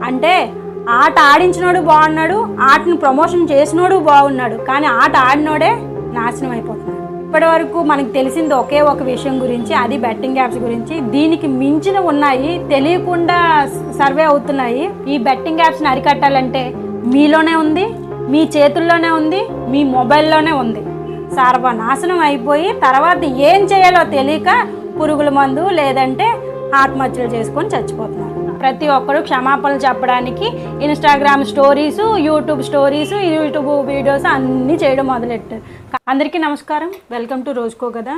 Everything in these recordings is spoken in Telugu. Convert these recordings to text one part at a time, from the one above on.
అంటే ఆట ఆడించినోడు బాగున్నాడు, ఆటను ప్రమోషన్ చేసినోడు బాగున్నాడు, కానీ ఆట ఆడినోడే నాశనం అయిపోతున్నాడు. ఇప్పటి వరకు మనకు తెలిసింది ఒకే ఒక విషయం గురించి, అది బెట్టింగ్ యాప్స్ గురించి. దీనికి మించిన ఉన్నాయి, తెలియకుండా సర్వే అవుతున్నాయి. ఈ బెట్టింగ్ యాప్స్ని అరికట్టాలంటే మీలోనే ఉంది, మీ చేతుల్లోనే ఉంది, మీ మొబైల్లోనే ఉంది. సర్వనాశనం అయిపోయి తర్వాత ఏం చేయాలో తెలియక పురుగుల మందు లేదంటే ఆత్మహత్యలు చేసుకొని చచ్చిపోతున్నారు. ప్రతి ఒక్కరు క్షమాపణలు చెప్పడానికి Instagram stories, YouTube stories, YouTube videos అన్నీ చేయడం మొదలెట్టారు. అందరికీ నమస్కారం, వెల్కమ్ టు రోజుకో కదా.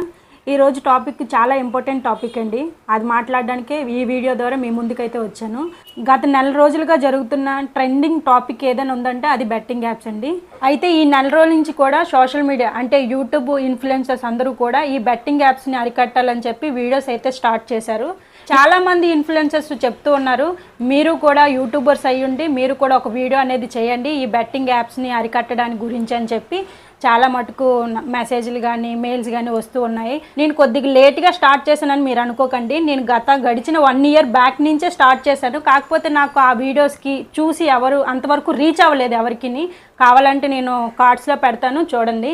ఈరోజు టాపిక్ చాలా ఇంపార్టెంట్ టాపిక్ అండి. అది మాట్లాడడానికే ఈ వీడియో ద్వారా మీ ముందుకైతే వచ్చాను. గత నెల రోజులుగా జరుగుతున్న ట్రెండింగ్ టాపిక్ ఏదైనా ఉందంటే అది బెట్టింగ్ యాప్స్ అండి. అయితే ఈ నెల రోజుల నుంచి కూడా సోషల్ మీడియా అంటే యూట్యూబ్ ఇన్ఫ్లుయెన్సర్స్ అందరూ కూడా ఈ బెట్టింగ్ యాప్స్ని అరికట్టాలని చెప్పి వీడియోస్ అయితే స్టార్ట్ చేశారు. చాలామంది ఇన్ఫ్లుయెన్సర్స్ చెప్తూ ఉన్నారు, మీరు కూడా యూట్యూబర్స్ అయ్యుండి మీరు కూడా ఒక వీడియో అనేది చేయండి ఈ బెట్టింగ్ యాప్స్ని అరికట్టడానికి గురించి అని చెప్పి చాలా మటుకు మెసేజ్లు కానీ మెయిల్స్ కానీ వస్తూ ఉన్నాయి. నేను కొద్దిగా లేట్గా స్టార్ట్ చేశానని మీరు అనుకోకండి. నేను గడిచిన 1 year బ్యాక్ నుంచే స్టార్ట్ చేశాను. కాకపోతే నాకు ఆ వీడియోస్కి చూసి ఎవరు అంతవరకు రీచ్ అవ్వలేదు ఎవరికి. కావాలంటే నేను కార్డ్స్లో పెడతాను చూడండి.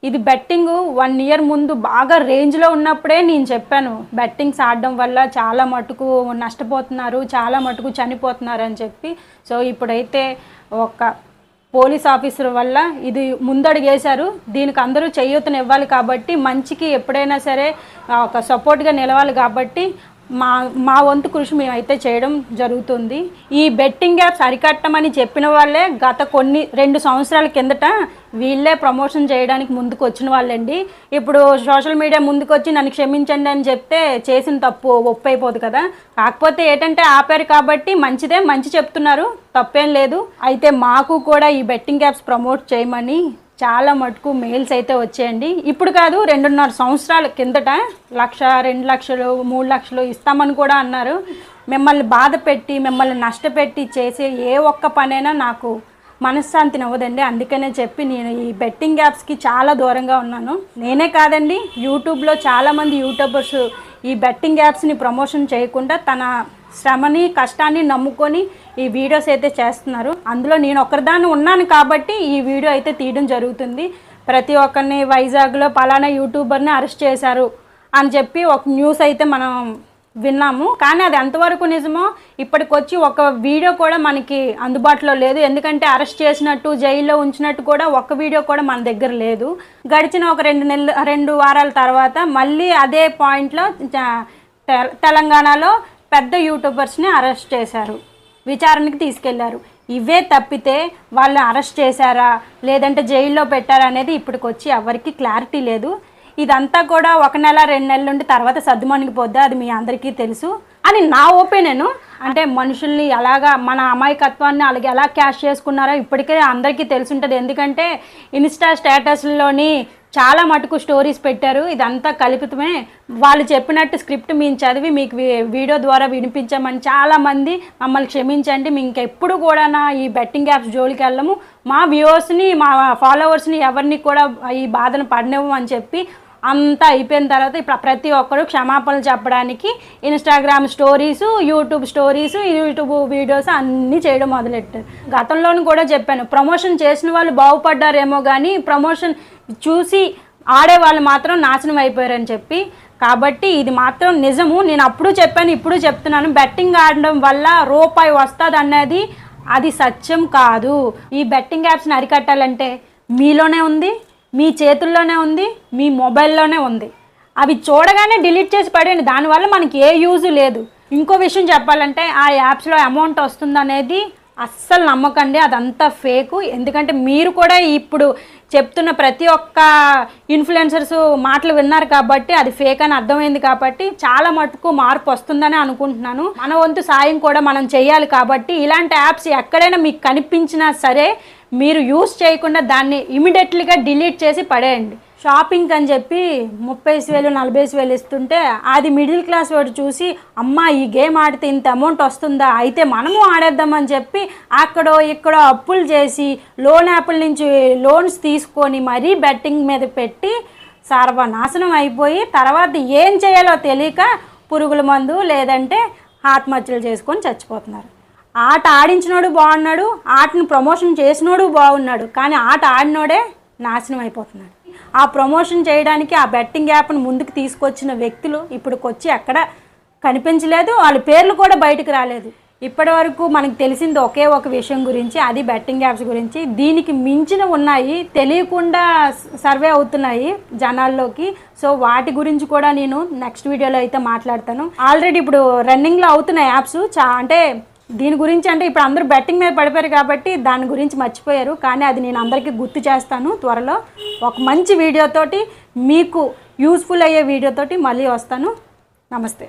ఇది బెట్టింగ్ 1 year ముందు బాగా రేంజ్లో ఉన్నప్పుడే నేను చెప్పాను, బెట్టింగ్స్ ఆడడం వల్ల చాలా మటుకు నష్టపోతున్నారు, చాలా మటుకు చనిపోతున్నారు అని చెప్పి. సో ఇప్పుడైతే ఒక పోలీస్ ఆఫీసర్ వల్ల ఇది ముందడుగేశారు. దీనికి అందరూ చేయూతనివ్వాలి కాబట్టి, మంచికి ఎప్పుడైనా సరే ఒక సపోర్ట్గా నిలవాలి కాబట్టి మా వంతు కృషి మేమైతే చేయడం జరుగుతుంది. ఈ బెట్టింగ్ యాప్స్ అరికట్టమని చెప్పిన వాళ్ళే గత 2 సంవత్సరాల కిందట వీళ్ళే ప్రమోషన్ చేయడానికి ముందుకు వచ్చిన వాళ్ళండి. ఇప్పుడు సోషల్ మీడియా ముందుకు వచ్చి నన్ను క్షమించండి అని చెప్తే చేసిన తప్పు ఒప్పైపోదు కదా. కాకపోతే ఏంటంటే ఆపారు కాబట్టి మంచిదే, మంచి చెప్తున్నారు, తప్పేం లేదు. అయితే మాకు కూడా ఈ బెట్టింగ్ యాప్స్ ప్రమోట్ చేయమని చాలా మటుకు మెయిల్స్ అయితే వచ్చాయండి. ఇప్పుడు కాదు, 2.5 సంవత్సరాల కిందట 1,00,000, 2 లక్షలు, 3 లక్షలు ఇస్తామని కూడా అన్నారు. మిమ్మల్ని బాధ పెట్టి మిమ్మల్ని నష్టపెట్టి చేసే ఏ ఒక్క పనైనా నాకు మనశ్శాంతిని అవ్వదండి. అందుకనే చెప్పి నేను ఈ బెట్టింగ్ యాప్స్కి చాలా దూరంగా ఉన్నాను. నేనే కాదండి, యూట్యూబ్లో చాలామంది యూట్యూబర్స్ ఈ బెట్టింగ్ యాప్స్ని ప్రమోషన్ చేయకుండా తన శ్రమని కష్టాన్ని నమ్ముకొని ఈ వీడియోస్ అయితే చేస్తున్నారు. అందులో నేను ఒకరిదాన్ని ఉన్నాను కాబట్టి ఈ వీడియో అయితే తీయడం జరుగుతుంది. ప్రతి ఒక్కరిని వైజాగ్లో పలానా యూట్యూబర్ని అరెస్ట్ చేశారు అని చెప్పి ఒక న్యూస్ అయితే మనం విన్నాము. కానీ అది ఎంతవరకు నిజమో ఇప్పటికొచ్చి ఒక వీడియో కూడా మనకి అందుబాటులో లేదు. ఎందుకంటే అరెస్ట్ చేసినట్టు జైల్లో ఉంచినట్టు కూడా ఒక్క వీడియో కూడా మన దగ్గర లేదు. గడిచిన ఒక 2 వారాల తర్వాత మళ్ళీ అదే పాయింట్లో తెలంగాణలో పెద్ద యూట్యూబర్స్ని అరెస్ట్ చేశారు, విచారణకి తీసుకెళ్లారు. ఇవే తప్పితే వాళ్ళు అరెస్ట్ చేశారా లేదంటే జైల్లో పెట్టారా అనేది ఇప్పటికొచ్చి ఎవరికి క్లారిటీ లేదు. ఇదంతా కూడా 1 నెల 2 నెలల నుండి తర్వాత సద్దుమణిగిపోద్దా అది మీ అందరికీ తెలుసు అని నా ఒపీనియన్. అంటే మనుషుల్ని అలాగా మన అమాయకత్వాన్ని అలాగే ఎలా క్యాష్ చేసుకున్నారో ఇప్పటికే అందరికీ తెలిసి ఉంటుంది. ఎందుకంటే ఇన్స్టా స్టేటస్లోని చాలా మటుకు స్టోరీస్ పెట్టారు. ఇదంతా కల్పితమే, వాళ్ళు చెప్పినట్టు స్క్రిప్ట్ మేము చదివి మీకు వీడియో ద్వారా వినిపించామని చాలామంది మమ్మల్ని క్షమించండి, మేము ఇంకెప్పుడు కూడా ఈ బెట్టింగ్ యాప్స్ జోలికి వెళ్ళము, మా వ్యూవర్స్ని మా ఫాలోవర్స్ని ఎవరిని కూడా ఈ బాధను పడినవ్వము అని చెప్పి అంతా అయిపోయిన తర్వాత ఇప్పుడు ప్రతి ఒక్కరు క్షమాపణలు చెప్పడానికి Instagram stories, YouTube stories, YouTube videos అన్నీ చేయడం మొదలెట్టారు. గతంలోనూ కూడా చెప్పాను, ప్రమోషన్ చేసిన వాళ్ళు బాగుపడ్డారేమో కానీ ప్రమోషన్ చూసి ఆడేవాళ్ళు మాత్రం నాశనం అయిపోయారని చెప్పి. కాబట్టి ఇది మాత్రం నిజము. నేను అప్పుడు చెప్పాను, ఇప్పుడు చెప్తున్నాను, బెట్టింగ్ ఆడడం వల్ల రూపాయి వస్తుంది అన్నది అది సత్యం కాదు. ఈ బెట్టింగ్ యాప్స్ని అరికట్టాలంటే మీలోనే ఉంది, మీ చేతుల్లోనే ఉంది, మీ మొబైల్లోనే ఉంది. అవి చూడగానే డిలీట్ చేసి పడేయండి, దానివల్ల మనకి ఏ యూజ్ లేదు. ఇంకో విషయం చెప్పాలంటే ఆ యాప్స్లో అమౌంట్ వస్తుందనేది అస్సలు నమ్మకండి, అదంతా ఫేకు. ఎందుకంటే మీరు కూడా ఇప్పుడు చెప్తున్న ప్రతి ఒక్క ఇన్ఫ్లుయెన్సర్స్ మాటలు విన్నారు కాబట్టి అది ఫేక్ అని అర్థమైంది. కాబట్టి చాలా మటుకు మార్పు వస్తుందని అనుకుంటున్నాను. మన వంతు సాయం కూడా మనం చేయాలి. కాబట్టి ఇలాంటి యాప్స్ ఎక్కడైనా మీకు కనిపించినా సరే మీరు యూస్ చేయకుండా దాన్ని ఇమీడియట్లీగా డిలీట్ చేసి పడేయండి. షాపింగ్ అని చెప్పి 30,000 40,000 ఇస్తుంటే అది మిడిల్ క్లాస్ వాడు చూసి అమ్మ ఈ గేమ్ ఆడితే ఇంత అమౌంట్ వస్తుందా, అయితే మనము ఆడేద్దామని చెప్పి అక్కడో ఇక్కడో అప్పులు చేసి లోన్ యాప్ల నుంచి లోన్స్ తీసుకొని మరీ బెట్టింగ్ మీద పెట్టి సర్వనాశనం అయిపోయి తర్వాత ఏం చేయాలో తెలియక పురుగుల మందు లేదంటే ఆత్మహత్యలు చేసుకొని చచ్చిపోతున్నారు. ఆట ఆడించినోడు బాగున్నాడు, ఆటను ప్రమోషన్ చేసినోడు బాగున్నాడు, కానీ ఆట ఆడినోడే నాశనం అయిపోతున్నాడు. ఆ ప్రమోషన్ చేయడానికి ఆ బెట్టింగ్ యాప్ను ముందుకు తీసుకొచ్చిన వ్యక్తులు ఇప్పటికొచ్చి ఎక్కడ కనిపించలేదు, వాళ్ళ పేర్లు కూడా బయటకు రాలేదు. ఇప్పటి వరకు మనకు తెలిసింది ఒకే ఒక విషయం గురించి, అది బెట్టింగ్ యాప్స్ గురించి. దీనికి మించిన ఉన్నాయి, తెలియకుండా సర్వే అవుతున్నాయి జనాల్లోకి. సో వాటి గురించి కూడా నేను నెక్స్ట్ వీడియోలో అయితే మాట్లాడతాను. ఆల్రెడీ ఇప్పుడు రన్నింగ్లో అవుతున్న యాప్స్ అంటే దీని గురించి అంటే ఇప్పుడు అందరూ బెట్టింగ్ మీద పడిపోయారు కాబట్టి దాని గురించి మర్చిపోయారు. కానీ అది నేను అందరికీ గుర్తు చేస్తాను. త్వరలో ఒక మంచి వీడియోతోటి, మీకు యూస్ఫుల్ అయ్యే వీడియోతోటి మళ్ళీ వస్తాను. నమస్తే.